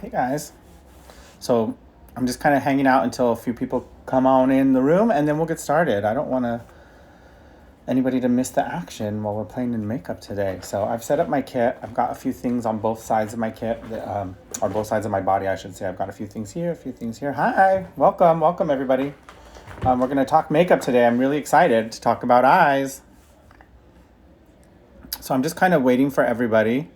Hey guys. So I'm just kind of hanging out until a few people come on in the room and then we'll get started. I don't want anybody to miss the action while we're playing in makeup today. So I've set up my kit. I've got a few things on both sides of my kit, or both sides of my body, I should say. I've got a few things here, a few things here. Hi, welcome everybody. We're going to talk makeup today. I'm really excited to talk about eyes. So I'm just kind of waiting for everybody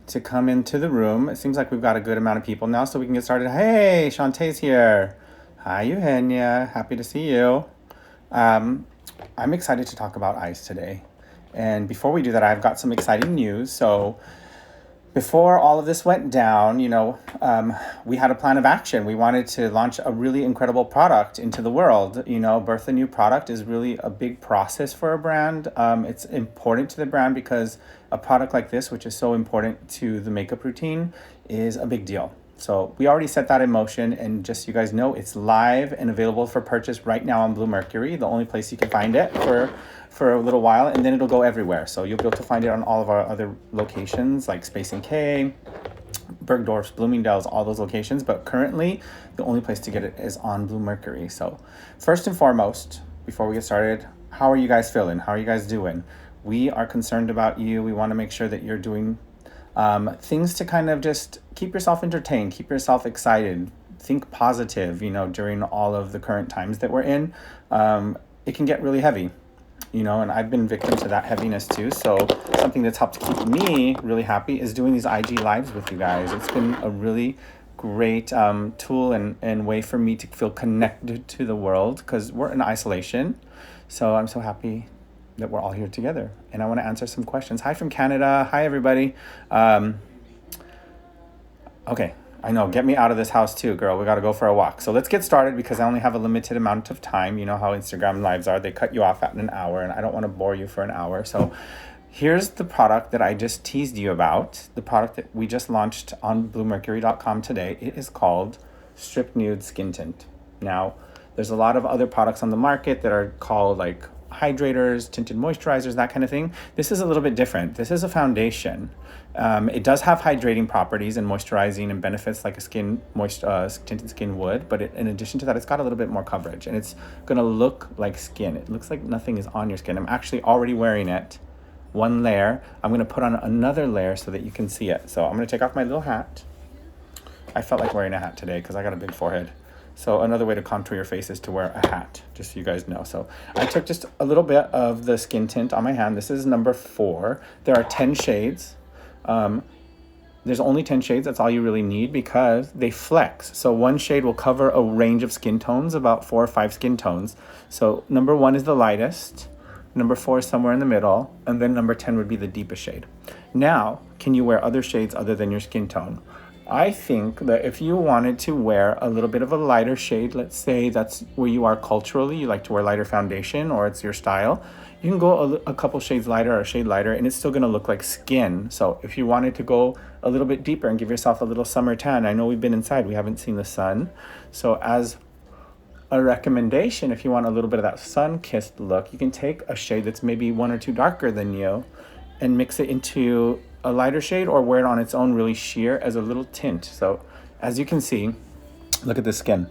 to come into the room. It seems like we've got a good amount of people now, so we can get started. Hey, Shantae's here. Hi, Eugenia. Happy to see you. I'm excited to talk about eyes today. And before we do that, I've got some exciting news. So before all of this went down, we had a plan of action. We wanted to launch a really incredible product into the world. Birth a new product is really a big process for a brand. It's important to the brand because a product like this, which is so important to the makeup routine, is a big deal. So we already set that in motion, and just so you guys know, it's live and available for purchase right now on Blue Mercury, the only place you can find it for a little while, and then it'll go everywhere. So you'll be able to find it on all of our other locations like Space NK, Bergdorf's, Bloomingdale's, all those locations. But currently, the only place to get it is on Blue Mercury. So first and foremost, before we get started, how are you guys feeling? How are you guys doing? We are concerned about you. We want to make sure that you're doing things to kind of just keep yourself entertained, keep yourself excited, think positive, during all of the current times that we're in. It can get really heavy, and I've been victim to that heaviness too. So something that's helped keep me really happy is doing these IG lives with you guys. It's been a really great tool and way for me to feel connected to the world because we're in isolation. So I'm so happy that we're all here together, and I want to answer some questions. Hi from Canada. Hi everybody. Okay, I know, get me out of this house too, girl. We got to go for a walk. So let's get started because I only have a limited amount of time. You know how Instagram lives are. They cut you off at an hour, and I don't want to bore you for an hour. So here's the product that I just teased you about, the product that we just launched on bluemercury.com today. It is called Strip Nude Skin Tint. Now, there's a lot of other products on the market that are called like hydrators, tinted moisturizers, that kind of thing. This is a little bit different. This is a foundation. It does have hydrating properties and moisturizing and benefits like a tinted skin would, but in addition to that, it's got a little bit more coverage, and it's going to look like skin. It looks like nothing is on your skin. I'm actually already wearing it. One layer. I'm going to put on another layer so that you can see it. So I'm going to take off my little hat. I felt like wearing a hat today because I got a big forehead. So another way to contour your face is to wear a hat, just so you guys know. So I took just a little bit of the skin tint on my hand. This is number 4. There are 10 shades. There's only 10 shades. That's all you really need because they flex. So one shade will cover a range of skin tones, about 4 or 5 skin tones. So number 1 is the lightest. Number 4 is somewhere in the middle. And then number 10 would be the deepest shade. Now, can you wear other shades other than your skin tone? I think that if you wanted to wear a little bit of a lighter shade, let's say that's where you are culturally, you like to wear lighter foundation or it's your style, you can go a couple shades lighter or a shade lighter and it's still going to look like skin. So if you wanted to go a little bit deeper and give yourself a little summer tan, I know we've been inside, we haven't seen the sun. So as a recommendation, if you want a little bit of that sun-kissed look, you can take a shade that's maybe 1 or 2 darker than you and mix it into a lighter shade or wear it on its own really sheer as a little tint. So as you can see, look at the skin.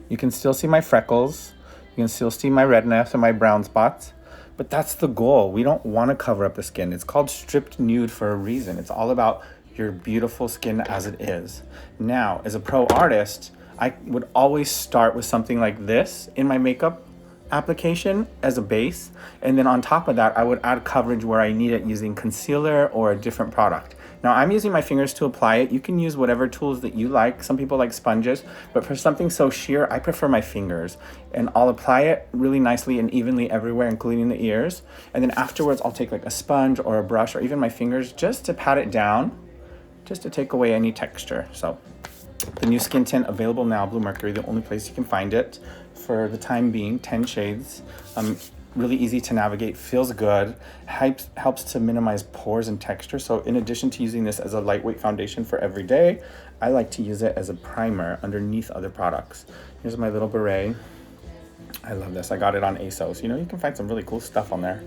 You can still see my freckles. You can still see my redness and my brown spots, but that's the goal. We don't want to cover up the skin. It's called stripped nude for a reason. It's all about your beautiful skin as it is. Now, as a pro artist, I would always start with something like this in my makeup application as a base, and then on top of that I would add coverage where I need it using concealer or a different product. Now I'm using my fingers to apply it. You can use whatever tools that you like. Some people like sponges, but for something so sheer, I prefer my fingers, and I'll apply it really nicely and evenly everywhere, including the ears, and then afterwards I'll take like a sponge or a brush or even my fingers just to pat it down, just to take away any texture. So the new skin tint available now, Blue Mercury, the only place you can find it for the time being, 10 shades. Really easy to navigate, feels good, helps to minimize pores and texture. So in addition to using this as a lightweight foundation for every day, I like to use it as a primer underneath other products. Here's my little beret. I love this. I got it on ASOS. You can find some really cool stuff on there.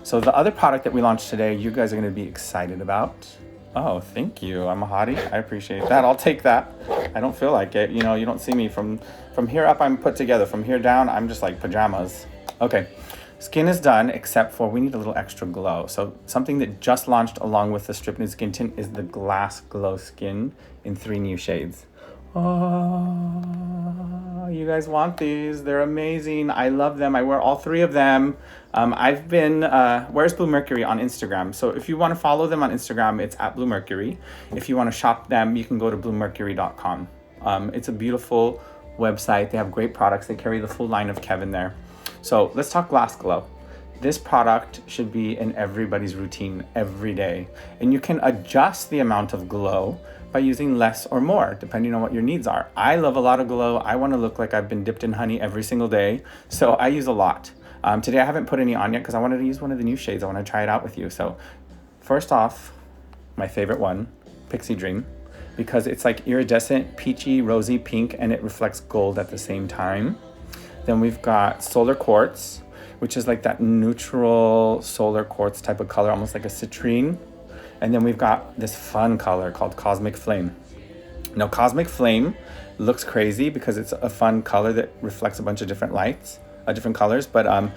So the other product that we launched today, you guys are going to be excited about. Oh, thank you. I'm a hottie. I appreciate that. I'll take that. I don't feel like it. You know, you don't see me from here up. I'm put together. From here down, I'm just like pajamas. Okay. Skin is done, except for we need a little extra glow. So something that just launched along with the Strip Nude Skin Tint is the Glass Glow Skin in 3 new shades. Oh, you guys want these? They're amazing. I love them. I wear all 3 of them. I've been, where's Blue Mercury on Instagram? So if you want to follow them on Instagram, it's at Blue Mercury. If you want to shop them, you can go to bluemercury.com. It's a beautiful website. They have great products. They carry the full line of Kevyn there. So let's talk Glass Glow. This product should be in everybody's routine every day. And you can adjust the amount of glow by using less or more, depending on what your needs are. I love a lot of glow. I want to look like I've been dipped in honey every single day. So I use a lot. Today I haven't put any on yet because I wanted to use one of the new shades. I want to try it out with you. So first off, my favorite one, Pixie Dream, because it's like iridescent, peachy, rosy pink, and it reflects gold at the same time. Then we've got Solar Quartz, which is like that neutral solar quartz type of color, almost like a citrine. And then we've got this fun color called Cosmic Flame. Now, Cosmic Flame looks crazy because it's a fun color that reflects a bunch of different lights, different colors, but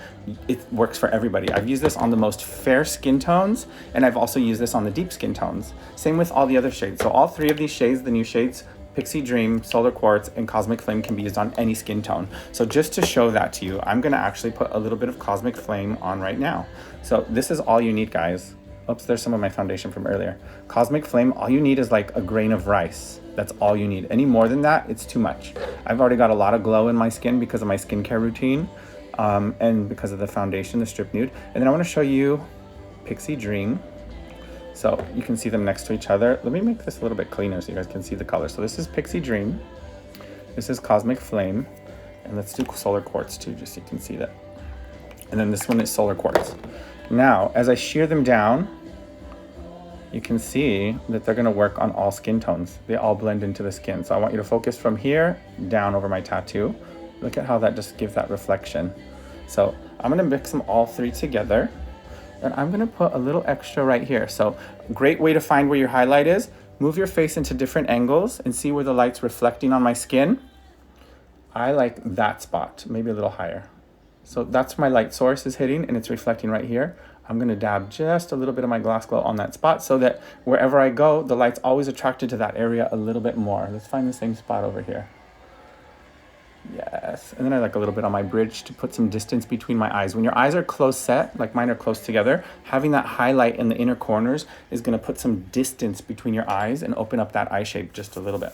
it works for everybody. I've used this on the most fair skin tones, and I've also used this on the deep skin tones. Same with all the other shades. So all 3 of these shades, the new shades, Pixie Dream, Solar Quartz, and Cosmic Flame, can be used on any skin tone. So just to show that to you, I'm gonna actually put a little bit of Cosmic Flame on right now. So this is all you need, guys. Oops, there's some of my foundation from earlier. Cosmic Flame, all you need is like a grain of rice. That's all you need. Any more than that, it's too much. I've already got a lot of glow in my skin because of my skincare routine, and because of the foundation, the Strip Nude. And then I wanna show you Pixie Dream. So you can see them next to each other. Let me make this a little bit cleaner so you guys can see the color. So this is Pixie Dream. This is Cosmic Flame. And let's do Solar Quartz too, just so you can see that. And then this one is Solar Quartz. Now, as I shear them down, you can see that they're gonna work on all skin tones. They all blend into the skin. So I want you to focus from here down over my tattoo. Look at how that just gives that reflection. So I'm gonna mix them all 3 together. And I'm gonna put a little extra right here. So great way to find where your highlight is. Move your face into different angles and see where the light's reflecting on my skin. I like that spot, maybe a little higher. So that's my light source is hitting and it's reflecting right here. I'm gonna dab just a little bit of my Glass Glow on that spot so that wherever I go, the light's always attracted to that area a little bit more. Let's find the same spot over here. Yes, and then I like a little bit on my bridge to put some distance between my eyes. When your eyes are close set, like mine are close together, having that highlight in the inner corners is gonna put some distance between your eyes and open up that eye shape just a little bit.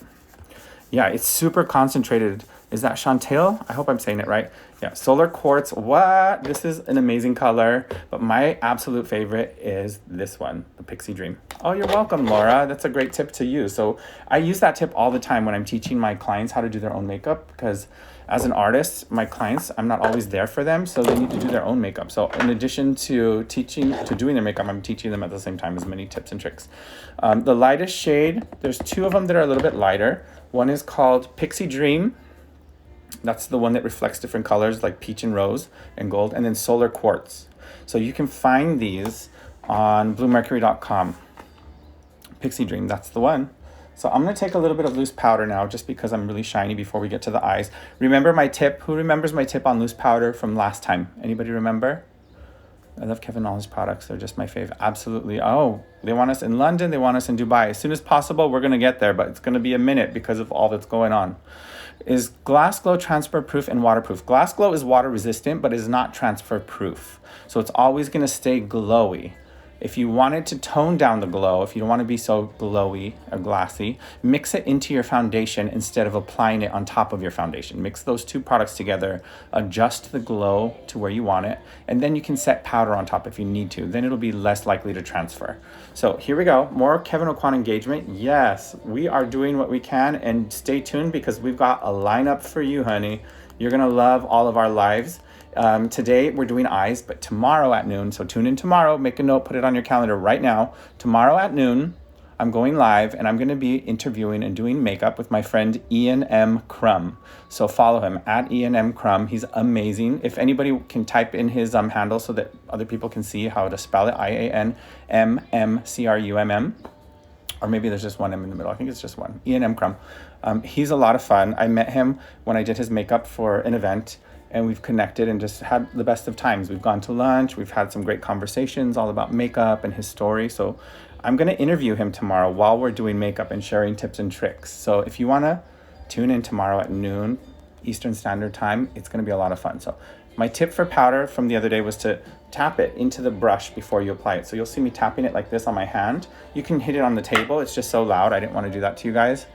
Yeah, it's super concentrated. Is that Chantel? I hope I'm saying it right. Yeah, Solar Quartz, what? This is an amazing color, but my absolute favorite is this one, the Pixie Dream. Oh, you're welcome, Laura. That's a great tip to use. So I use that tip all the time when I'm teaching my clients how to do their own makeup, because as an artist, my clients, I'm not always there for them, so they need to do their own makeup. So in addition to doing their makeup, I'm teaching them at the same time as many tips and tricks. The lightest shade, there's 2 of them that are a little bit lighter. One is called Pixie Dream. That's the one that reflects different colors like peach and rose and gold, and then Solar Quartz. So you can find these on bluemercury.com. Pixie Dream, that's the one. So I'm gonna take a little bit of loose powder now just because I'm really shiny before we get to the eyes. Remember my tip? Who remembers my tip on loose powder from last time? Anybody remember? I love Kevyn, all his products. They're just my fave. Absolutely. Oh, they want us in London. They want us in Dubai. As soon as possible, we're going to get there, but it's going to be a minute because of all that's going on. Is Glass Glow transfer proof and waterproof? Glass Glow is water resistant, but is not transfer proof. So it's always going to stay glowy. If you wanted to tone down the glow, if you don't want to be so glowy or glassy, mix it into your foundation instead of applying it on top of your foundation. Mix those 2 products together, adjust the glow to where you want it, and then you can set powder on top if you need to. Then it'll be less likely to transfer. So here we go, more Kevyn Aucoin engagement. Yes, we are doing what we can, and stay tuned because we've got a lineup for you, honey. You're gonna love all of our lives. Today we're doing eyes, but tomorrow at noon, so tune in tomorrow, make a note, put it on your calendar right now. Tomorrow at noon, I'm going live and I'm going to be interviewing and doing makeup with my friend Ian M. Crum. So follow him at Ian M. Crum. He's amazing. If anybody can type in his handle so that other people can see how to spell it, IANMMCRUMM. or maybe there's just one M in the middle. I think it's just one. Ian M. Crum. He's a lot of fun. I met him when I did his makeup for an event, and we've connected and just had the best of times. We've gone to lunch. We've had some great conversations all about makeup and his story. So I'm going to interview him tomorrow while we're doing makeup and sharing tips and tricks. So if you want to tune in tomorrow at noon Eastern Standard Time, it's going to be a lot of fun. So my tip for powder from the other day was to tap it into the brush before you apply it. So you'll see me tapping it like this on my hand. You can hit it on the table. It's just so loud. I didn't want to do that to you guys.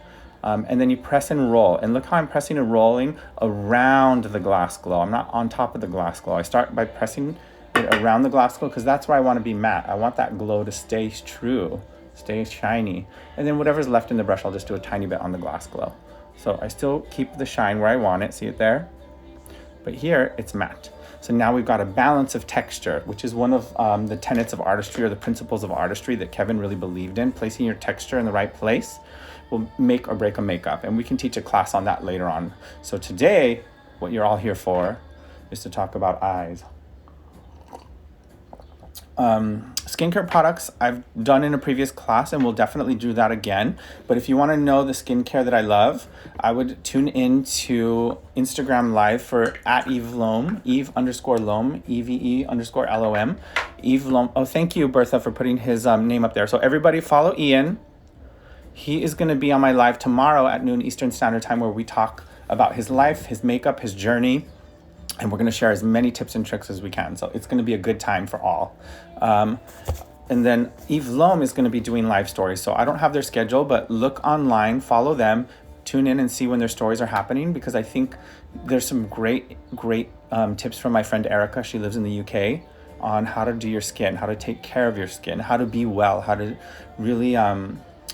And then you press and roll. And look how I'm pressing and rolling around the glass glow. I'm not on top of the glass glow. I start by pressing it around the glass glow because that's where I want to be matte. I want that glow to stay true, stay shiny. And then whatever's left in the brush, I'll just do a tiny bit on the glass glow. So I still keep the shine where I want it. See it there? But here it's matte. So now we've got a balance of texture, which is one of the tenets of artistry, or the principles of artistry that Kevin really believed in. Placing your texture in the right place will make or break a makeup. And we can teach a class on that later on. So today, what you're all here for is to talk about eyes. Skincare products I've done in a previous class, and we'll definitely do that again. But if you want to know the skincare that I love, I would tune in to Instagram Live for @EveLom, Eve_Lom, EVE_LOM, Eve Lom. Oh, thank you, Bertha, for putting his name up there. So everybody follow Ian. He is going to be on my live tomorrow at noon Eastern Standard Time, where we talk about his life, his makeup, his journey. And we're going to share as many tips and tricks as we can. So it's going to be a good time for all. And then Eve Lom is going to be doing live stories. So I don't have their schedule, but look online, follow them, tune in and see when their stories are happening, because I think there's some great tips from my friend Erica. She lives in the UK, on how to do your skin, how to take care of your skin, how to be well, how to really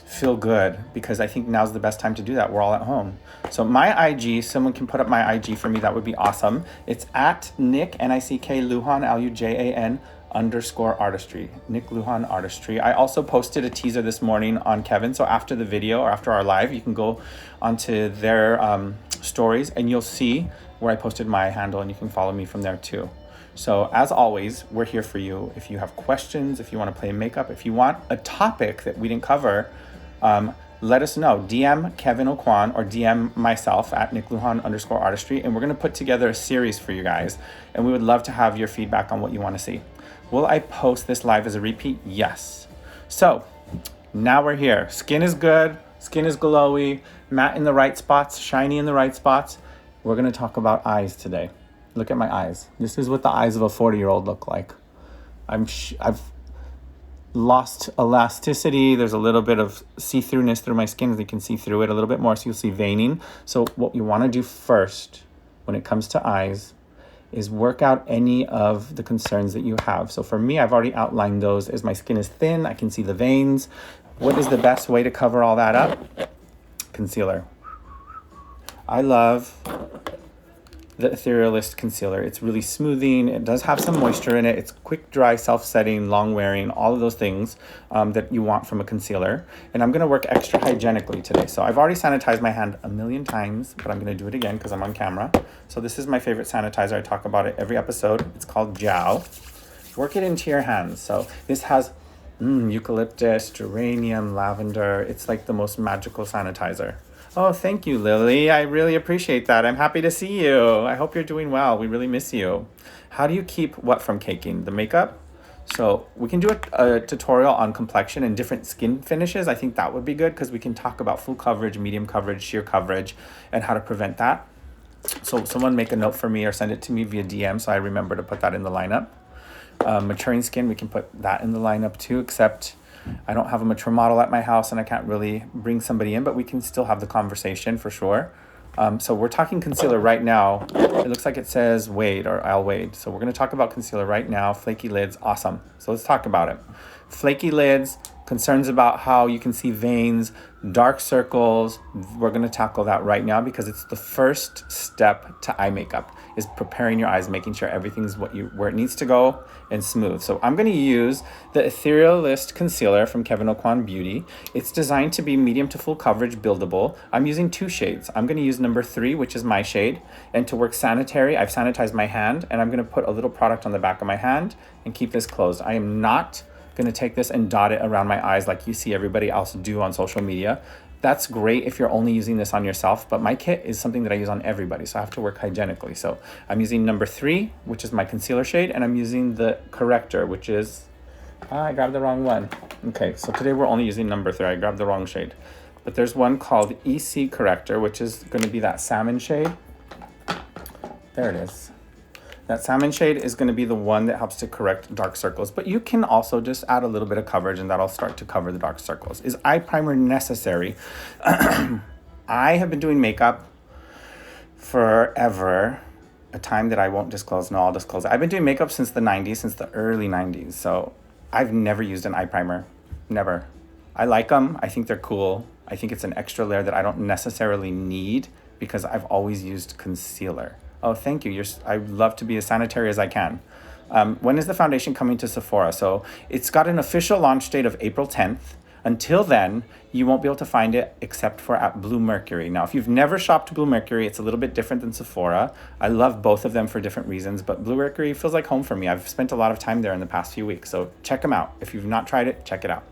feel good, because I think now's the best time to do that. We're all at home. So my IG, someone can put up my IG for me, that would be awesome. It's at Nick, N-I-C-K, Lujan, Lujan _artistry, Nick Lujan Artistry. I also posted a teaser this morning on Kevin. So after the video, or after our live, you can go onto their stories and you'll see where I posted my handle, and you can follow me from there too. So as always, we're here for you. If you have questions, if you want to play makeup, if you want a topic that we didn't cover, let us know. DM Kevyn Aucoin or DM myself at Nick Lujan _artistry, and we're going to put together a series for you guys, and we would love to have your feedback on what you want to see. Will I post this live as a repeat? Yes. So now we're here. Skin is good. Skin is glowy, matte in the right spots, shiny in the right spots. We're going to talk about eyes today. Look at my eyes. This is what the eyes of a 40-year-old look like. I've lost elasticity. There's a little bit of see-throughness through my skin, as you can see through it a little bit more, so you'll see veining. So what you want to do first when it comes to eyes is work out any of the concerns that you have. So for me, I've already outlined those. As my skin is thin, I can see the veins. What is the best way to cover all that up? Concealer. I love the Etherealist concealer. It's really smoothing. It does have some moisture in it. It's quick, dry, self-setting, long-wearing, all of those things that you want from a concealer. And I'm going to work extra hygienically today. So I've already sanitized my hand a million times, but I'm going to do it again because I'm on camera. So this is my favorite sanitizer. I talk about it every episode. It's called Jow. Work it into your hands. So this has eucalyptus, geranium, lavender. It's like the most magical sanitizer. Oh, thank you, Lily. I really appreciate that. I'm happy to see you. I hope you're doing well. We really miss you. How do you keep what from caking? The makeup? So we can do a tutorial on complexion and different skin finishes. I think that would be good because we can talk about full coverage, medium coverage, sheer coverage, and how to prevent that. So someone make a note for me or send it to me via DM so I remember to put that in the lineup. Maturing skin, we can put that in the lineup too, except I don't have a mature model at my house and I can't really bring somebody in, but we can still have the conversation for sure. So we're talking concealer right now. It looks like it says Wade or I'll Wade. So we're going to talk about concealer right now. Flaky lids, awesome. So let's talk about it. Flaky lids, concerns about how you can see veins, dark circles. We're going to tackle that right now because it's the first step to eye makeup, is preparing your eyes, making sure everything's where it needs to go and smooth. So I'm going to use the Etherealist concealer from Kevyn Aucoin Beauty. It's designed to be medium to full coverage, buildable. I'm using 2 shades. I'm going to use number 3, which is my shade. And to work sanitary, I've sanitized my hand, and I'm going to put a little product on the back of my hand and keep this closed. I am not Gonna take this and dot it around my eyes like you see everybody else do on social media. That's great if you're only using this on yourself, but my kit is something that I use on everybody, so I have to work hygienically. So I'm using number 3, which is my concealer shade, and I'm using the corrector, which is, I grabbed the wrong one. Okay, so today we're only using number 3. I grabbed the wrong shade. But there's one called EC Corrector, which is gonna be that salmon shade. There it is. That salmon shade is going to be the one that helps to correct dark circles, but you can also just add a little bit of coverage and that'll start to cover the dark circles. Is eye primer necessary? I have been doing makeup forever, a time that I won't disclose. No, I'll disclose it. I've been doing makeup since the 90s, since the early 90s. So I've never used an eye primer. Never. I like them. I think they're cool. I think it's an extra layer that I don't necessarily need because I've always used concealer. Oh, thank you. I love to be as sanitary as I can. When is the foundation coming to Sephora? So it's got an official launch date of April 10th. Until then, you won't be able to find it except for at Blue Mercury. Now, if you've never shopped Blue Mercury, it's a little bit different than Sephora. I love both of them for different reasons, but Blue Mercury feels like home for me. I've spent a lot of time there in the past few weeks, so check them out. If you've not tried it, check it out.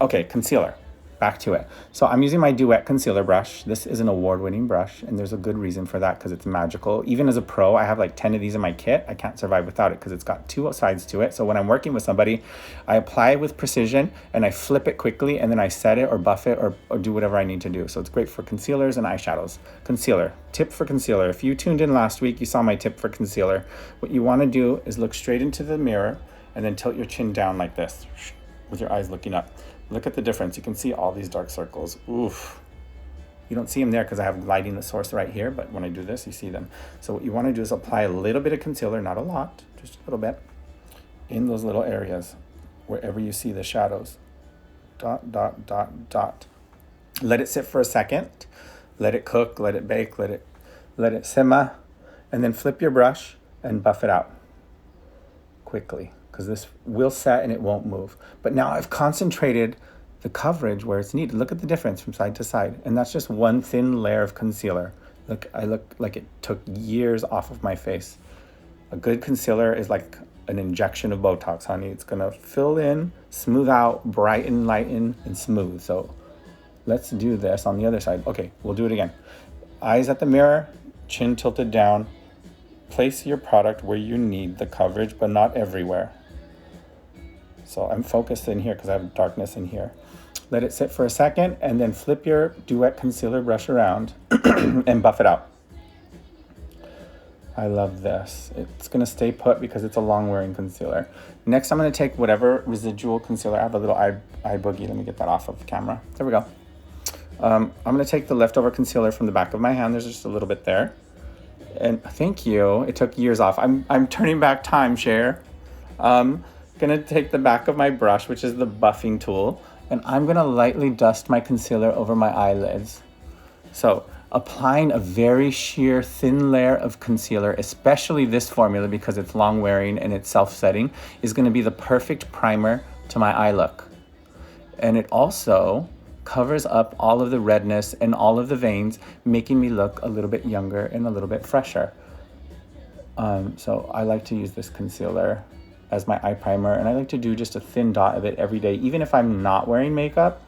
Okay, concealer. Back to it. So I'm using my Duet concealer brush. This is an award-winning brush, and there's a good reason for that because it's magical. Even as a pro, I have like 10 of these in my kit. I can't survive without it because it's got 2 sides to it. So when I'm working with somebody, I apply it with precision and I flip it quickly and then I set it or buff it or do whatever I need to do. So it's great for concealers and eyeshadows. Concealer. Tip for concealer. If you tuned in last week, you saw my tip for concealer. What you want to do is look straight into the mirror and then tilt your chin down like this with your eyes looking up. Look at the difference. You can see all these dark circles. Oof. You don't see them there because I have lighting the source right here, but when I do this, you see them. So what you want to do is apply a little bit of concealer, not a lot, just a little bit, in those little areas, wherever you see the shadows. Dot, dot, dot, dot. Let it sit for a second. Let it cook, let it bake, let it simmer, and then flip your brush and buff it out quickly, because this will set and it won't move. But now I've concentrated the coverage where it's needed. Look at the difference from side to side. And that's just one thin layer of concealer. Look, I look like it took years off of my face. A good concealer is like an injection of Botox, honey. It's gonna fill in, smooth out, brighten, lighten, and smooth. So let's do this on the other side. Okay, we'll do it again. Eyes at the mirror, chin tilted down. Place your product where you need the coverage, but not everywhere. So I'm focused in here because I have darkness in here. Let it sit for a second and then flip your Duet concealer brush around and buff it out. I love this. It's gonna stay put because it's a long wearing concealer. Next, I'm gonna take whatever residual concealer. I have a little eye boogie. Let me get that off of camera. There we go. I'm gonna take the leftover concealer from the back of my hand. There's just a little bit there. And thank you. It took years off. I'm turning back time, Cher. Gonna take the back of my brush, which is the buffing tool, and I'm gonna lightly dust my concealer over my eyelids. So applying a very sheer thin layer of concealer, especially this formula because it's long wearing and it's self-setting, is gonna be the perfect primer to my eye look. And it also covers up all of the redness and all of the veins, making me look a little bit younger and a little bit fresher. So I like to use this concealer as my eye primer, and I like to do just a thin dot of it every day, even if I'm not wearing makeup,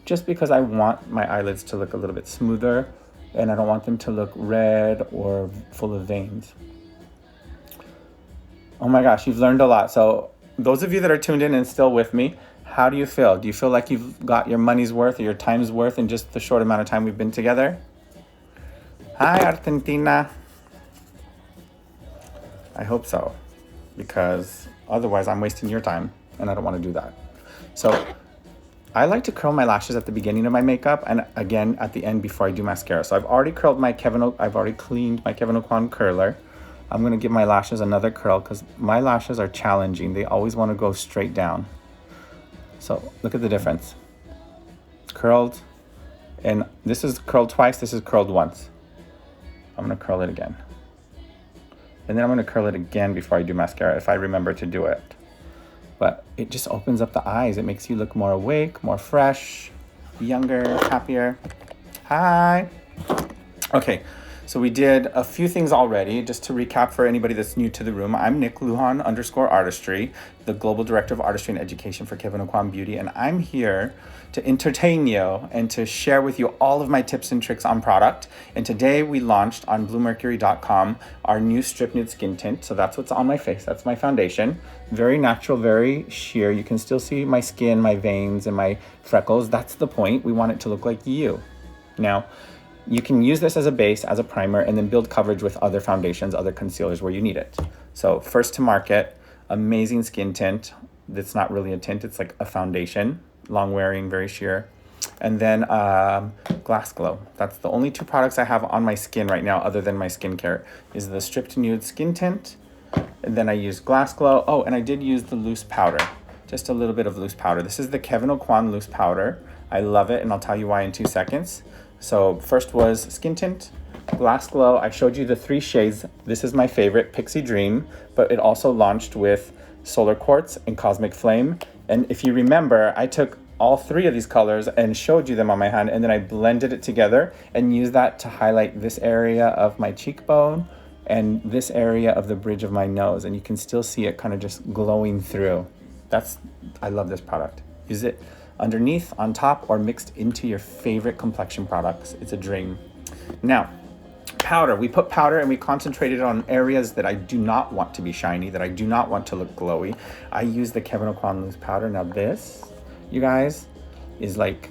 just because I want my eyelids to look a little bit smoother and I don't want them to look red or full of veins. Oh my gosh, you've learned a lot. So those of you that are tuned in and still with me, how do you feel? Do you feel like you've got your money's worth or your time's worth in just the short amount of time we've been together? Hi, Argentina. I hope so, because otherwise I'm wasting your time and I don't want to do that. So I like to curl my lashes at the beginning of my makeup and again at the end before I do mascara. So I've already cleaned my Kevyn Aucoin curler. I'm going to give my lashes another curl because my lashes are challenging. They always want to go straight down. So look at the difference. Curled, and this is curled twice, this is curled once. I'm going to curl it again. And then I'm going to curl it again before I do mascara if I remember to do it. But it just opens up the eyes. It makes you look more awake, more fresh, younger, happier. Hi. Okay, So we did a few things already. Just to recap for anybody that's new to the room, I'm Nick Lujan _artistry, the Global Director of Artistry and Education for Kevyn Aucoin Beauty, and I'm here to entertain you and to share with you all of my tips and tricks on product. And today we launched on bluemercury.com our new Strip Nude Skin Tint. So that's what's on my face. That's my foundation. Very natural, very sheer. You can still see my skin, my veins, and my freckles. That's the point. We want it to look like you. Now, you can use this as a base, as a primer, and then build coverage with other foundations, other concealers where you need it. So first to market, amazing skin tint. That's not really a tint, it's like a foundation. Long wearing, very sheer. And then Glass Glow. That's the only two products I have on my skin right now other than my skincare, is the Stripped Nude Skin Tint. And then I use Glass Glow. Oh, and I did use the loose powder. Just a little bit of loose powder. This is the Kevyn Aucoin loose powder. I love it, and I'll tell you why in 2 seconds. So first was Skin Tint, Glass Glow. I showed you the 3 shades. This is my favorite, Pixie Dream, but it also launched with Solar Quartz and Cosmic Flame. And if you remember, I took all 3 of these colors and showed you them on my hand, and then I blended it together and used that to highlight this area of my cheekbone and this area of the bridge of my nose. And you can still see it kind of just glowing through. I love this product. Use it underneath, on top, or mixed into your favorite complexion products. It's a dream. Now, powder. We put powder and we concentrated on areas that I do not want to be shiny, that I do not want to look glowy. I use the Kevyn Aucoin loose powder. Now this, you guys, is like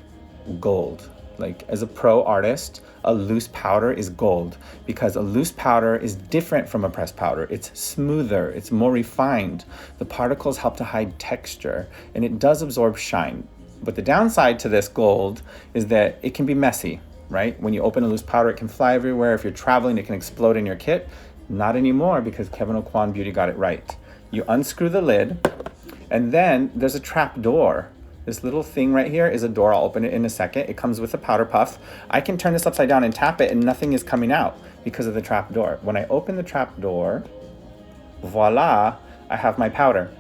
gold. Like, as a pro artist, a loose powder is gold, because a loose powder is different from a pressed powder. It's smoother, it's more refined. The particles help to hide texture, and it does absorb shine. But the downside to this gold is that it can be messy, right? When you open a loose powder, it can fly everywhere. If you're traveling, it can explode in your kit. Not anymore, because Kevyn Aucoin Beauty got it right. You unscrew the lid, and then there's a trap door. This little thing right here is a door. I'll open it in a second. It comes with a powder puff. I can turn this upside down and tap it, and nothing is coming out because of the trap door. When I open the trap door, voila, I have my powder.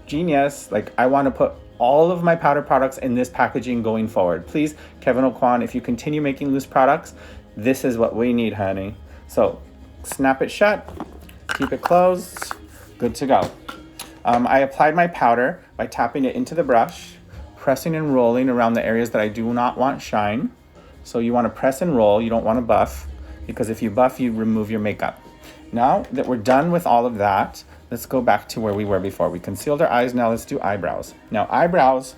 Genius. Like, I want to put all of my powder products in this packaging going forward. Please, Kevyn Aucoin, if you continue making loose products, this is what we need, honey. So snap it shut, keep it closed, good to go. I applied my powder by tapping it into the brush, pressing and rolling around the areas that I do not want shine. So you want to press and roll, you don't want to buff, because if you buff, you remove your makeup. Now that we're done with all of that, let's go back to where we were before. We concealed our eyes, now let's do eyebrows. Now, eyebrows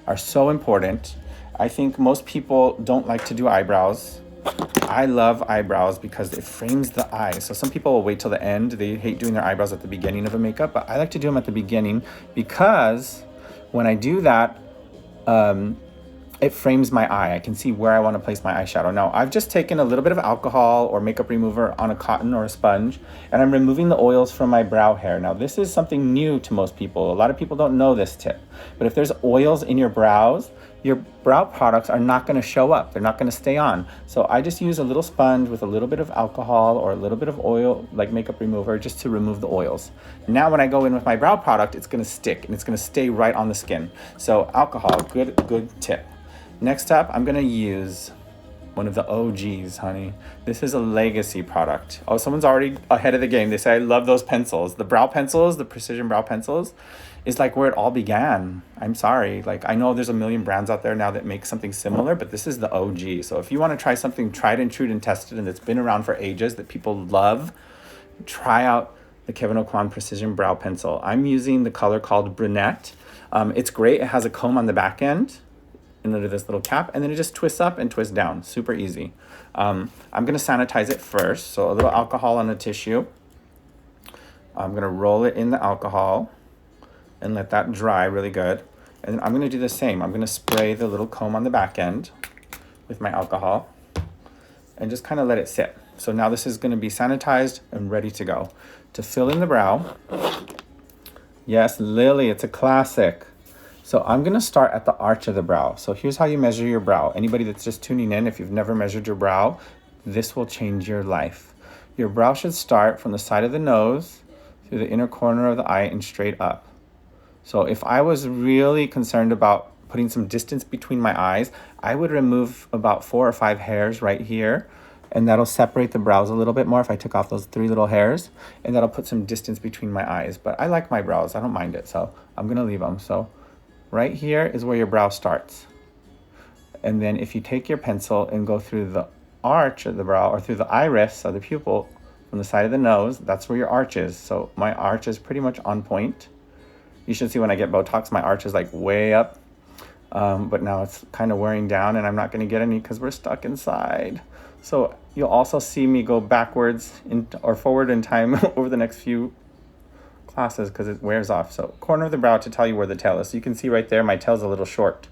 are so important. I think most people don't like to do eyebrows. I love eyebrows because it frames the eye. So some people will wait till the end. They hate doing their eyebrows at the beginning of a makeup, but I like to do them at the beginning, because when I do that, it frames my eye. I can see where I want to place my eyeshadow. Now, I've just taken a little bit of alcohol or makeup remover on a cotton or a sponge, and I'm removing the oils from my brow hair. Now, this is something new to most people. A lot of people don't know this tip, but if there's oils in your brows, your brow products are not going to show up. They're not going to stay on. So I just use a little sponge with a little bit of alcohol or a little bit of oil, like makeup remover, just to remove the oils. Now, when I go in with my brow product, it's going to stick and it's going to stay right on the skin. So alcohol, good tip. Next up, I'm going to use one of the OGs, honey. This is a legacy product. Oh, someone's already ahead of the game. They say, I love those pencils. The brow pencils, the precision brow pencils, is like where it all began. I'm sorry. Like, I know there's a million brands out there now that make something similar, but this is the OG. So if you want to try something tried and true and tested and that's been around for ages that people love, try out the Kevyn Aucoin Precision Brow Pencil. I'm using the color called Brunette. It's great. It has a comb on the back end and under this little cap, and then it just twists up and twists down. Super easy. I'm going to sanitize it first. So a little alcohol on a tissue. I'm going to roll it in the alcohol and let that dry really good. And then I'm going to do the same. I'm going to spray the little comb on the back end with my alcohol and just kind of let it sit. So now this is going to be sanitized and ready to go. To fill in the brow, yes, Lily, it's a classic. So I'm going to start at the arch of the brow. So here's how you measure your brow. Anybody that's just tuning in, if you've never measured your brow, this will change your life. Your brow should start from the side of the nose through the inner corner of the eye and straight up. So if I was really concerned about putting some distance between my eyes, I would remove about 4 or 5 hairs right here and that'll separate the brows a little bit more if I took off those 3 little hairs, and that'll put some distance between my eyes. But I like my brows, I don't mind it, so I'm gonna leave them. So right here is where your brow starts. And then if you take your pencil and go through the arch of the brow, or through the iris of the pupil from the side of the nose, that's where your arch is. So my arch is pretty much on point. You should see when I get Botox, my arch is like way up. But now it's kind of wearing down, and I'm not going to get any because we're stuck inside. So you'll also see me go backwards or forward in time over the next few classes because it wears off. So corner of the brow to tell you where the tail is. So you can see right there, my tail's a little short.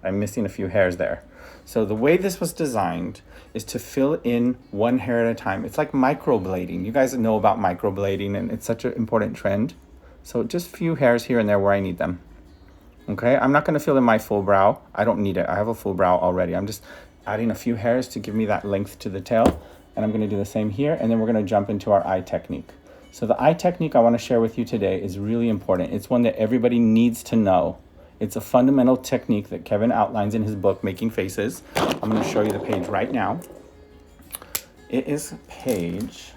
I'm missing a few hairs there. So the way this was designed is to fill in one hair at a time. It's like microblading. You guys know about microblading, and it's such an important trend. So just a few hairs here and there where I need them. Okay, I'm not gonna fill in my full brow. I don't need it, I have a full brow already. I'm just adding a few hairs to give me that length to the tail. And I'm gonna do the same here, and then we're gonna jump into our eye technique. So the eye technique I wanna share with you today is really important. It's one that everybody needs to know. It's a fundamental technique that Kevin outlines in his book, Making Faces. I'm gonna show you the page right now. It is page,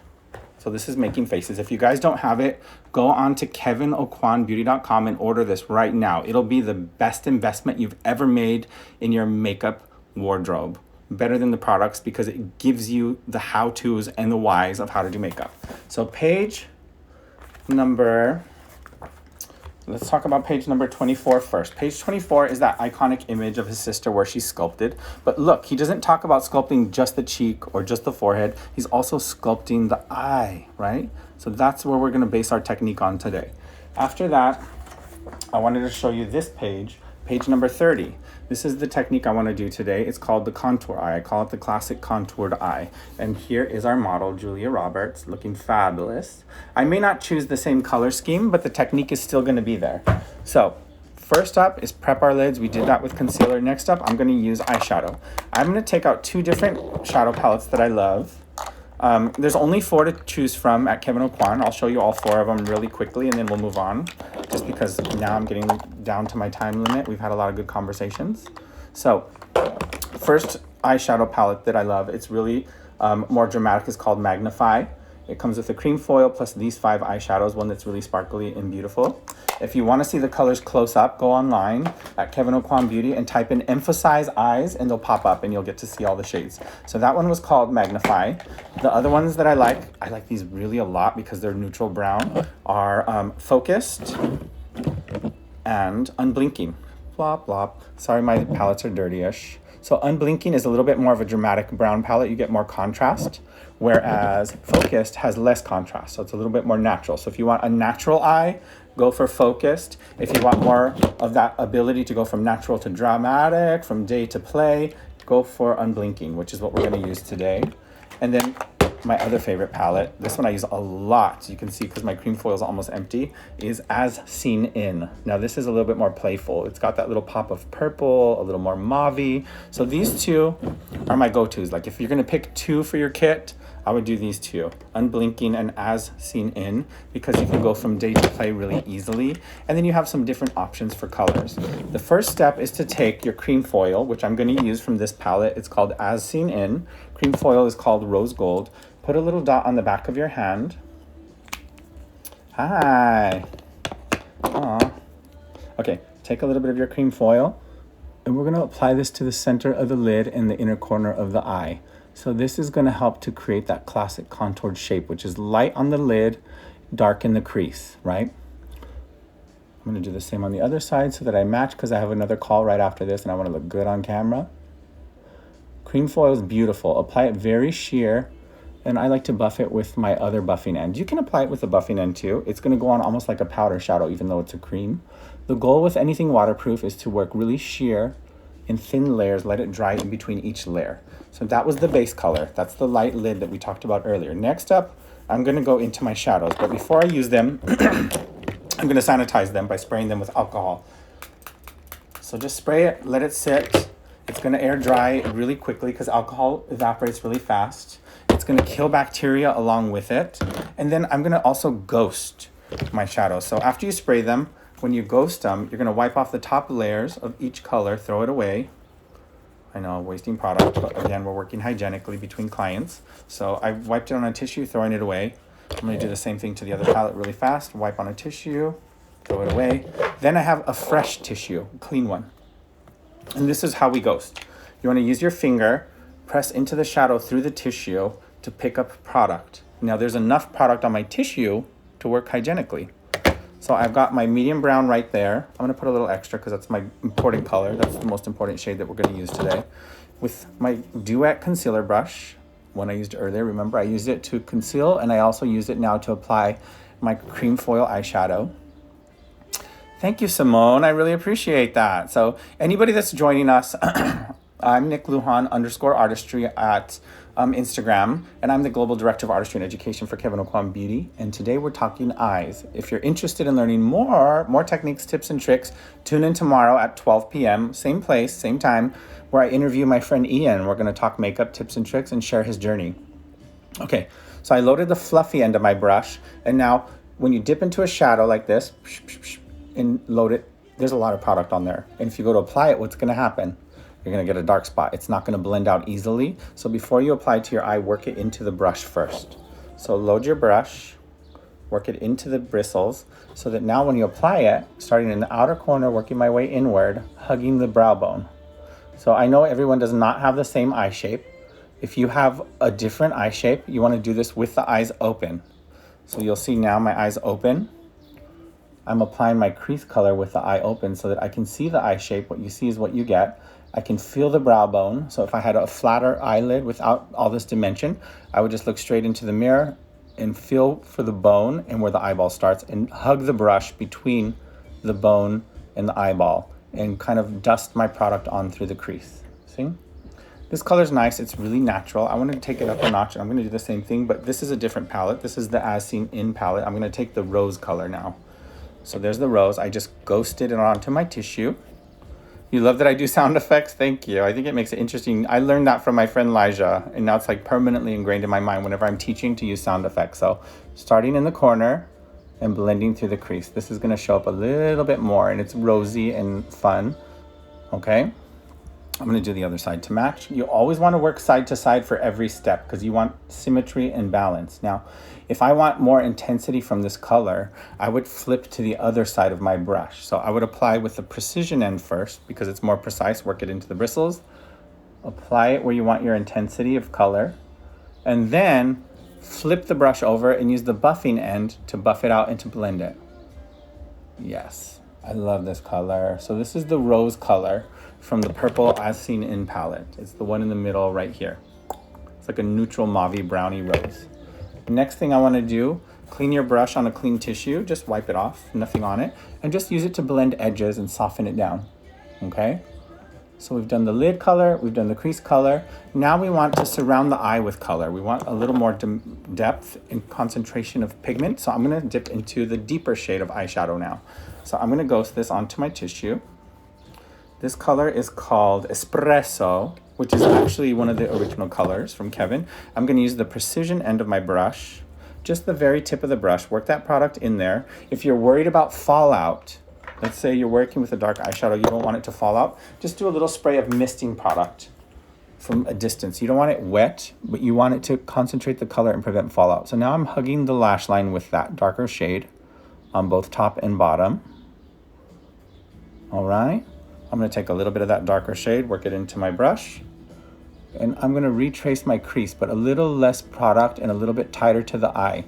so this is Making Faces. If you guys don't have it, go on to KevynAucoinBeauty.com and order this right now. It'll be the best investment you've ever made in your makeup wardrobe. Better than the products because it gives you the how-tos and the whys of how to do makeup. So page number, let's talk about page number 24 first. Page 24 is that iconic image of his sister where she's sculpted. But look, he doesn't talk about sculpting just the cheek or just the forehead. He's also sculpting the eye, right? So that's where we're gonna base our technique on today. After that, I wanted to show you this page, page number 30. This is the technique I wanna do today. It's called the contour eye. I call it the classic contoured eye. And here is our model, Julia Roberts, looking fabulous. I may not choose the same color scheme, but the technique is still gonna be there. So first up is prep our lids. We did that with concealer. Next up, I'm gonna use eyeshadow. I'm gonna take out 2 different shadow palettes that I love. There's only 4 to choose from at Kevyn Aucoin. I'll show you all 4 of them really quickly, and then we'll move on, just because now I'm getting down to my time limit. We've had a lot of good conversations. So first eyeshadow palette that I love, it's really more dramatic, is called Magnify. It comes with a cream foil plus these 5 eyeshadows, one that's really sparkly and beautiful. If you want to see the colors close up, go online at Kevyn Aucoin Beauty and type in emphasize eyes, and they'll pop up and you'll get to see all the shades. So that one was called Magnify. The other ones that I like these really a lot because they're neutral brown, are Focused and Unblinking. Blop, blop. Sorry, my palettes are dirty-ish. So Unblinking is a little bit more of a dramatic brown palette. You get more contrast, whereas Focused has less contrast. So it's a little bit more natural. So if you want a natural eye, go for Focused. If you want more of that ability to go from natural to dramatic, from day to play, go for Unblinking, which is what we're gonna use today. And then my other favorite palette, this one I use a lot, you can see because my cream foil is almost empty, is As Seen In. Now this is a little bit more playful. It's got that little pop of purple, a little more mauve-y. So these 2 are my go-tos. Like if you're gonna pick 2 for your kit, I would do these 2, Unblinking and As Seen In, because you can go from day to play really easily. And then you have some different options for colors. The first step is to take your cream foil, which I'm gonna use from this palette. It's called As Seen In. Cream foil is called Rose Gold. Put a little dot on the back of your hand. Hi. Aw. Okay, take a little bit of your cream foil, and we're gonna apply this to the center of the lid and the inner corner of the eye. So this is gonna help to create that classic contoured shape, which is light on the lid, dark in the crease, right? I'm gonna do the same on the other side so that I match, because I have another call right after this and I wanna look good on camera. Cream foil is beautiful. Apply it very sheer, and I like to buff it with my other buffing end. You can apply it with a buffing end too. It's gonna go on almost like a powder shadow, even though it's a cream. The goal with anything waterproof is to work really sheer in thin layers, let it dry in between each layer. So that was the base color. That's the light lid that we talked about earlier. Next up, I'm gonna go into my shadows, but before I use them, I'm gonna sanitize them by spraying them with alcohol. So just spray it, let it sit. It's gonna air dry really quickly because alcohol evaporates really fast. It's gonna kill bacteria along with it. And then I'm gonna also ghost my shadows. So after you spray them, when you ghost them, you're gonna wipe off the top layers of each color, throw it away. I know, wasting product, but again, we're working hygienically between clients. So I wiped it on a tissue, throwing it away. I'm gonna do the same thing to the other palette really fast. Wipe on a tissue, throw it away. Then I have a fresh tissue, clean one. And this is how we ghost. You wanna use your finger, press into the shadow through the tissue to pick up product. Now there's enough product on my tissue to work hygienically. So I've got my medium brown right there. I'm gonna put a little extra because that's my important color. That's the most important shade that we're gonna use today. With my Duet concealer brush, one I used earlier, remember I used it to conceal, and I also use it now to apply my cream foil eyeshadow. Thank you, Simone, I really appreciate that. So anybody that's joining us, I'm Nick Lujan _artistry at Instagram, and I'm the Global Director of Artistry and Education for Kevyn Aucoin Beauty. And today we're talking eyes. If you're interested in learning more techniques, tips, and tricks, tune in tomorrow at 12 p.m., same place, same time, where I interview my friend Ian. We're gonna talk makeup tips and tricks and share his journey. Okay, so I loaded the fluffy end of my brush, and now when you dip into a shadow like this, and load it, there's a lot of product on there. And if you go to apply it, what's gonna happen? You're gonna get a dark spot. It's not gonna blend out easily. So before you apply it to your eye, work it into the brush first. So load your brush, work it into the bristles, so that now when you apply it, starting in the outer corner, working my way inward, hugging the brow bone. So I know everyone does not have the same eye shape. If you have a different eye shape, you wanna do this with the eyes open. So you'll see now my eyes open. I'm applying my crease color with the eye open so that I can see the eye shape. What you see is what you get. I can feel the brow bone. So if I had a flatter eyelid without all this dimension, I would just look straight into the mirror and feel for the bone and where the eyeball starts, and hug the brush between the bone and the eyeball and kind of dust my product on through the crease. See? This color's nice, it's really natural. I want to take it up a notch, and I'm gonna do the same thing, but this is a different palette. This is the As Seen In palette. I'm gonna take the rose color now. So there's the rose. I just ghosted it onto my tissue. You love that I do sound effects? Thank you. I think it makes it interesting. I learned that from my friend Elijah, and now it's like permanently ingrained in my mind whenever I'm teaching to use sound effects. So starting in the corner and blending through the crease. This is gonna show up a little bit more, and it's rosy and fun, okay? I'm gonna do the other side to match. You always wanna work side to side for every step because you want symmetry and balance. Now, if I want more intensity from this color, I would flip to the other side of my brush. So I would apply with the precision end first because it's more precise, work it into the bristles, apply it where you want your intensity of color, and then flip the brush over and use the buffing end to buff it out and to blend it. Yes, I love this color. So this is the rose color from the purple As Seen In palette. It's the one in the middle right here. It's like a neutral mauve brownie rose. Next thing I want to do, clean your brush on a clean tissue, just wipe it off, nothing on it, and just use it to blend edges and soften it down, okay? So we've done the lid color, we've done the crease color. Now we want to surround the eye with color. We want a little more depth and concentration of pigment, so I'm gonna dip into the deeper shade of eyeshadow now. So I'm gonna ghost this onto my tissue. This color is called Espresso, which is actually one of the original colors from Kevyn. I'm gonna use the precision end of my brush, just the very tip of the brush, work that product in there. If you're worried about fallout, let's say you're working with a dark eyeshadow, you don't want it to fall out, just do a little spray of misting product from a distance. You don't want it wet, but you want it to concentrate the color and prevent fallout. So now I'm hugging the lash line with that darker shade on both top and bottom. All right. I'm gonna take a little bit of that darker shade, work it into my brush, and I'm gonna retrace my crease, but a little less product and a little bit tighter to the eye.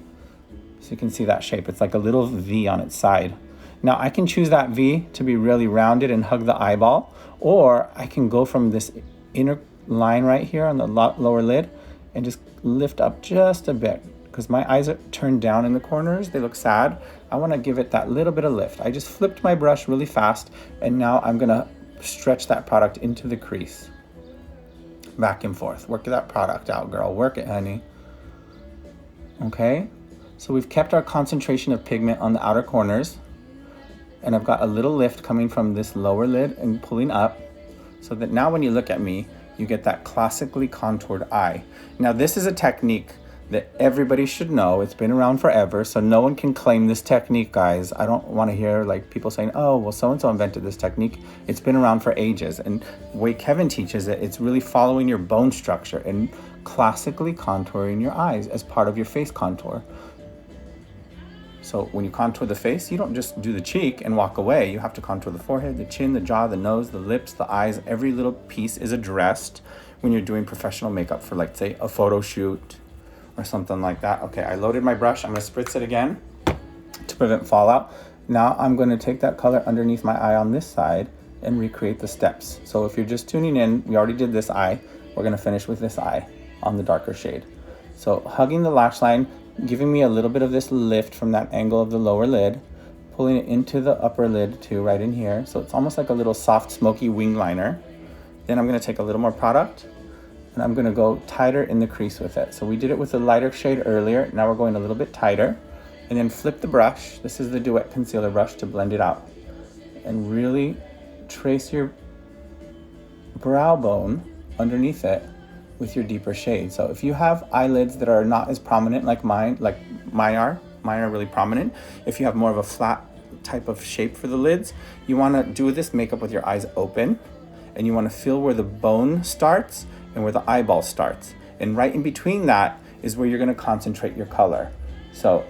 So you can see that shape. It's like a little V on its side. Now I can choose that V to be really rounded and hug the eyeball, or I can go from this inner line right here on the lower lid and just lift up just a bit, because my eyes are turned down in the corners, they look sad. I wanna give it that little bit of lift. I just flipped my brush really fast, and now I'm gonna stretch that product into the crease. Back and forth, work that product out, girl, work it, honey. Okay, so we've kept our concentration of pigment on the outer corners, and I've got a little lift coming from this lower lid and pulling up, so that now when you look at me, you get that classically contoured eye. Now this is a technique that everybody should know. It's been around forever, so no one can claim this technique, guys. I don't want to hear like people saying, oh, well, so-and-so invented this technique. It's been around for ages. And the way Kevyn teaches it, it's really following your bone structure and classically contouring your eyes as part of your face contour. So when you contour the face, you don't just do the cheek and walk away. You have to contour the forehead, the chin, the jaw, the nose, the lips, the eyes. Every little piece is addressed when you're doing professional makeup for, like, say, a photo shoot or something like that. Okay, I loaded my brush. I'm gonna spritz it again to prevent fallout. Now I'm gonna take that color underneath my eye on this side and recreate the steps. So if you're just tuning in, we already did this eye. We're gonna finish with this eye on the darker shade. So hugging the lash line, giving me a little bit of this lift from that angle of the lower lid, pulling it into the upper lid too, right in here. So it's almost like a little soft, smoky wing liner. Then I'm gonna take a little more product and I'm gonna go tighter in the crease with it. So we did it with a lighter shade earlier. Now we're going a little bit tighter. And then flip the brush. This is the Duet Concealer brush to blend it out. And really trace your brow bone underneath it with your deeper shade. So if you have eyelids that are not as prominent like mine are really prominent. If you have more of a flat type of shape for the lids, you wanna do this makeup with your eyes open, and you wanna feel where the bone starts and where the eyeball starts. And right in between that is where you're gonna concentrate your color. So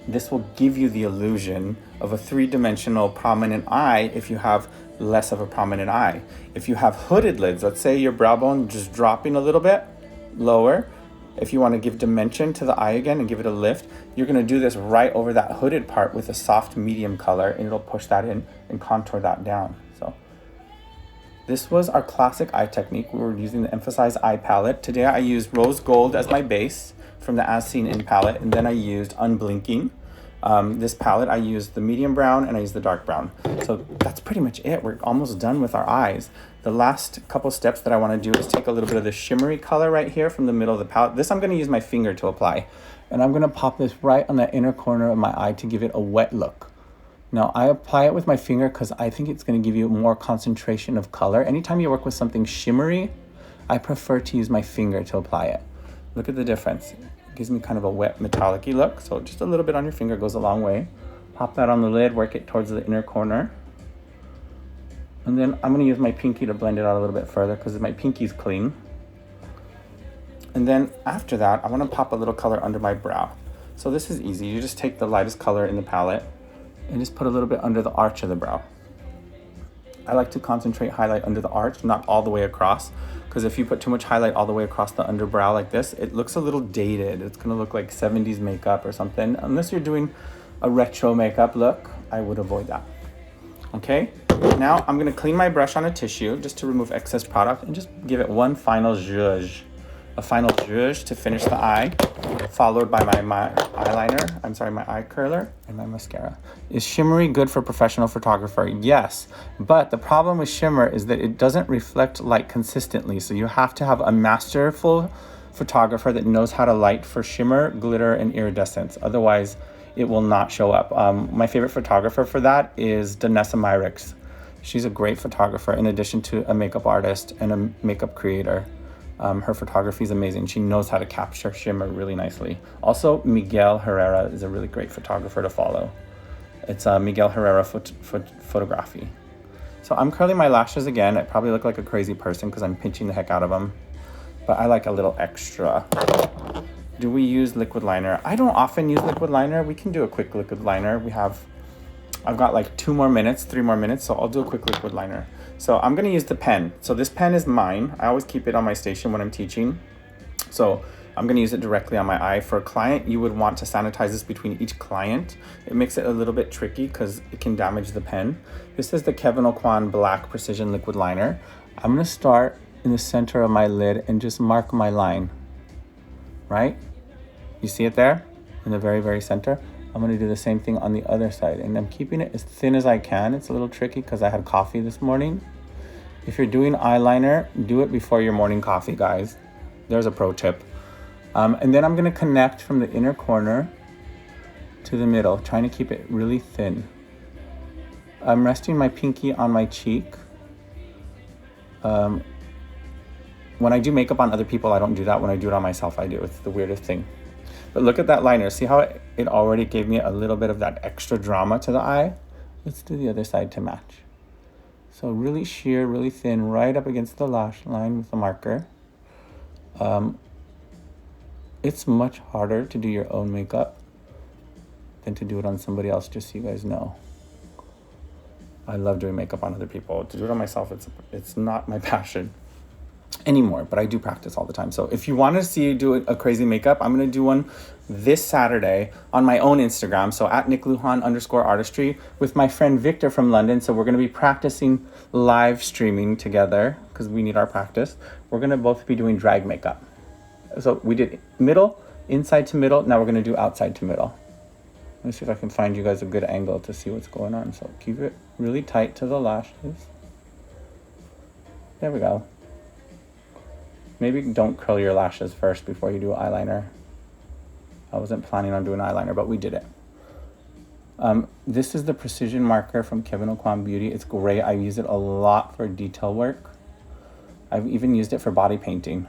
this will give you the illusion of a three-dimensional prominent eye if you have less of a prominent eye. If you have hooded lids, let's say your brow bone just dropping a little bit lower, if you want to give dimension to the eye again and give it a lift, you're going to do this right over that hooded part with a soft medium color, and it'll push that in and contour that down. So this was our classic eye technique. We were using the Emphasize Eye palette. Today I used Rose Gold as my base from the As Seen In palette, and then I used Unblinking. This palette, I used the medium brown and I used the dark brown. So that's pretty much it. We're almost done with our eyes. The last couple steps that I want to do is take a little bit of the shimmery color right here from the middle of the palette. This I'm going to use my finger to apply. And I'm going to pop this right on the inner corner of my eye to give it a wet look. Now I apply it with my finger because I think it's going to give you more concentration of color. Anytime you work with something shimmery, I prefer to use my finger to apply it. Look at the difference. It gives me kind of a wet metallic-y look. So just a little bit on your finger goes a long way. Pop that on the lid, work it towards the inner corner. And then I'm gonna use my pinky to blend it out a little bit further because my pinky's clean. And then after that, I wanna pop a little color under my brow. So this is easy. You just take the lightest color in the palette and just put a little bit under the arch of the brow. I like to concentrate highlight under the arch, not all the way across, because if you put too much highlight all the way across the underbrow like this, it looks a little dated. It's gonna look like 70s makeup or something. Unless you're doing a retro makeup look, I would avoid that. Okay, now I'm gonna clean my brush on a tissue just to remove excess product and just give it one final zhuzh. A final zhuzh to finish the eye, followed by my eye curler and my mascara. Is shimmery good for professional photographer? Yes, but the problem with shimmer is that it doesn't reflect light consistently. So you have to have a masterful photographer that knows how to light for shimmer, glitter, and iridescence. Otherwise, it will not show up. My favorite photographer for that is Danessa Myricks. She's a great photographer in addition to a makeup artist and a makeup creator. Her photography is amazing. She knows how to capture shimmer really nicely. Also, Miguel Herrera is a really great photographer to follow. It's Miguel Herrera Photography. So I'm curling my lashes again. I probably look like a crazy person because I'm pinching the heck out of them, but I like a little extra. Do we use liquid liner? I don't often use liquid liner. We can do a quick liquid liner. I've got like 3 more minutes, so I'll do a quick liquid liner. So I'm gonna use the pen. So this pen is mine. I always keep it on my station when I'm teaching. So I'm gonna use it directly on my eye. For a client, you would want to sanitize this between each client. It makes it a little bit tricky because it can damage the pen. This is the Kevyn Aucoin Black Precision Liquid Liner. I'm gonna start in the center of my lid and just mark my line, right? You see it there in the very, very center? I'm gonna do the same thing on the other side, and I'm keeping it as thin as I can. It's a little tricky because I had coffee this morning. If you're doing eyeliner, do it before your morning coffee, guys. There's a pro tip. And then I'm gonna connect from the inner corner to the middle, trying to keep it really thin. I'm resting my pinky on my cheek. when I do makeup on other people, I don't do that. When I do it on myself, I do. It's the weirdest thing. But look at that liner. See how it already gave me a little bit of that extra drama to the eye? Let's do the other side to match. So really sheer, really thin, right up against the lash line with the marker. It's much harder to do your own makeup than to do it on somebody else, just so you guys know. I love doing makeup on other people. To do it on myself, it's not my passion anymore, but I do practice all the time. So if you want to see do a crazy makeup, I'm going to do one this Saturday on my own Instagram. So at @NickLuhan_artistry with my friend Victor from London. So we're going to be practicing live streaming together because we need our practice. We're going to both be doing drag makeup. So we did middle, inside to middle. Now we're going to do outside to middle. Let me see if I can find you guys a good angle to see what's going on. So keep it really tight to the lashes. There we go. Maybe don't curl your lashes first before you do eyeliner. I wasn't planning on doing eyeliner, but we did it. This is the precision marker from Kevyn Aucoin Beauty. It's great. I use it a lot for detail work. I've even used it for body painting,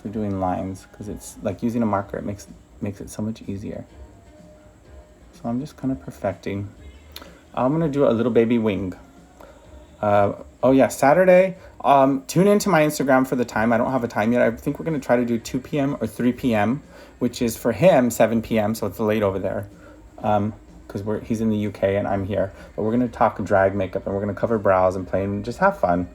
for doing lines, because it's like using a marker. It makes it so much easier. So I'm just kind of perfecting. I'm gonna do a little baby wing. Oh yeah, Saturday. Tune into my Instagram for the time. I don't have a time yet. I think we're gonna try to do 2 p.m. or 3 p.m., which is for him 7 p.m. So it's late over there, because he's in the UK and I'm here. But we're gonna talk drag makeup and we're gonna cover brows and play and just have fun.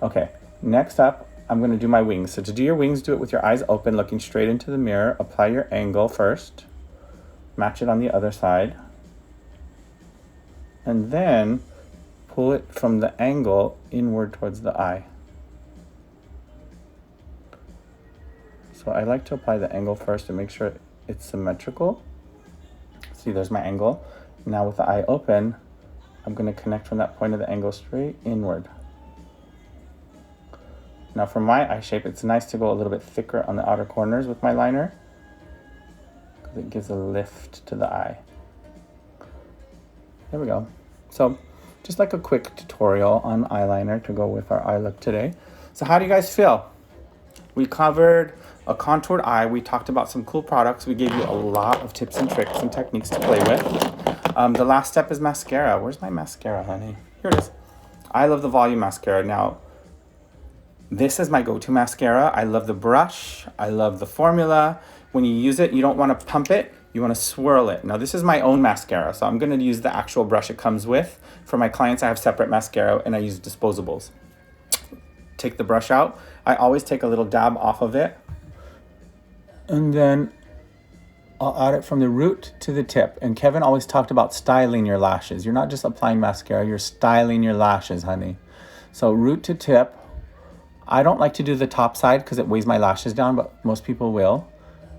Okay. Next up, I'm gonna do my wings. So to do your wings, do it with your eyes open, looking straight into the mirror. Apply your angle first. Match it on the other side. And then pull it from the angle inward towards the eye. So I like to apply the angle first to make sure it's symmetrical. See, there's my angle. Now with the eye open, I'm going to connect from that point of the angle straight inward. Now for my eye shape, it's nice to go a little bit thicker on the outer corners with my liner, because it gives a lift to the eye. There we go. So just like a quick tutorial on eyeliner to go with our eye look today. So how do you guys feel? We covered a contoured eye. We talked about some cool products. We gave you a lot of tips and tricks and techniques to play with. The last step is mascara. Where's my mascara, honey? Here it is. I love the volume mascara. Now, this is my go-to mascara. I love the brush. I love the formula. When you use it, you don't want to pump it. You want to swirl it. Now, this is my own mascara, so I'm going to use the actual brush it comes with. For my clients, I have separate mascara, and I use disposables. Take the brush out. I always take a little dab off of it, and then I'll add it from the root to the tip. And Kevin always talked about styling your lashes. You're not just applying mascara, you're styling your lashes, honey. So root to tip. I don't like to do the top side because it weighs my lashes down, but most people will.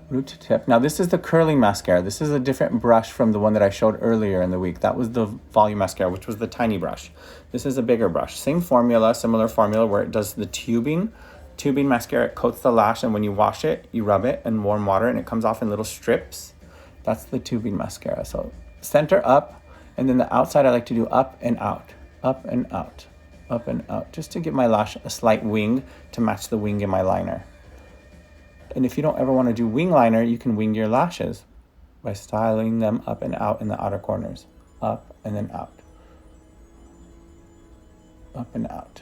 Root to tip. Now this is the curling mascara. This is a different brush from the one that I showed earlier in the week. That was the volume mascara, which was the tiny brush. This is a bigger brush. Same formula, similar formula where it does the tubing. Tubing mascara, it coats the lash, and when you wash it, you rub it in warm water and it comes off in little strips. That's the tubing mascara. So center up, and then the outside I like to do up and out, up and out, up and out, just to give my lash a slight wing to match the wing in my liner. And if you don't ever want to do wing liner, you can wing your lashes by styling them up and out in the outer corners. Up and then out. Up and out.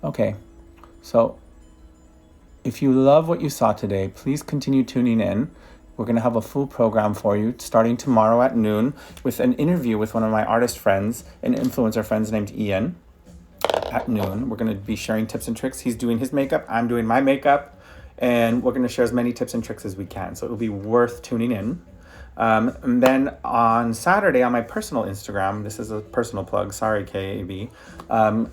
Okay, so if you love what you saw today, please continue tuning in. We're going to have a full program for you starting tomorrow at noon with an interview with one of my artist friends and influencer friends named Ian at noon. We're going to be sharing tips and tricks. He's doing his makeup. I'm doing my makeup. And we're going to share as many tips and tricks as we can. So it'll be worth tuning in. And then on Saturday on my personal Instagram, this is a personal plug, sorry KAB, I'm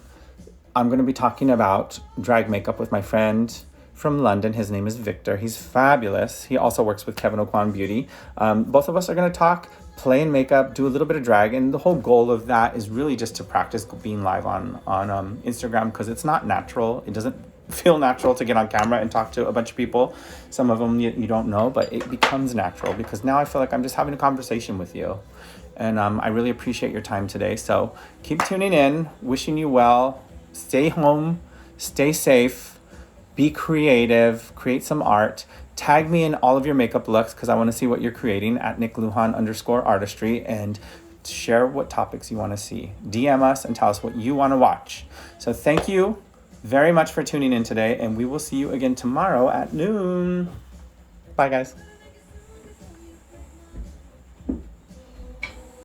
going to be talking about drag makeup with my friend from London. His name is Victor. He's fabulous. He also works with Kevyn Aucoin Beauty. Both of us are going to talk, play in makeup, do a little bit of drag. And the whole goal of that is really just to practice being live on Instagram, because it's not natural. It doesn't feel natural to get on camera and talk to a bunch of people. Some of them you don't know, but it becomes natural because now I feel like I'm just having a conversation with you. And I really appreciate your time today. So keep tuning in, wishing you well, stay home, Stay safe. Be creative. Create some art. Tag me in all of your makeup looks because I want to see what you're creating at nickluhan_artistry, and share what topics you want to see. DM us and tell us what you want to watch. So thank you very much for tuning in today, and we will see you again tomorrow at noon. Bye, guys.